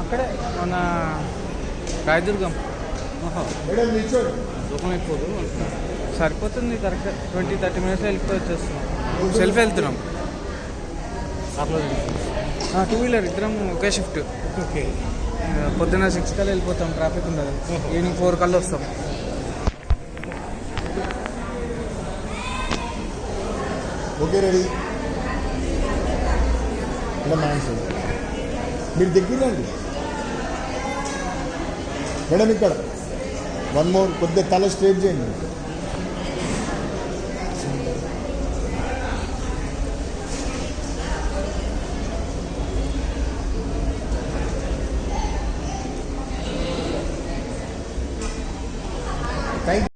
అక్కడే మన రాయదుర్గం దూరం అయిపోదు సరిపోతుంది కరెక్ట్ 20-30 మినిట్స్ వెళ్ళిపోయి వచ్చేస్తున్నాం. సెల్ఫ్ వెళ్తున్నాం. టూ వీలర్ ఇద్దరం ఒకే షిఫ్ట్. ఓకే. పొద్దున్న 6 కల్లా వెళ్ళిపోతాం, ట్రాఫిక్ ఉండదు. ఈవినింగ్ 4 కల్లా వస్తాం. Okay ready. ఇలా మ్యాన్స్ మీరు దగ్గరండి మేడం. ఇక్కడ 1 మోర్ కొద్దిగా తల స్ట్రేట్ చేయండి.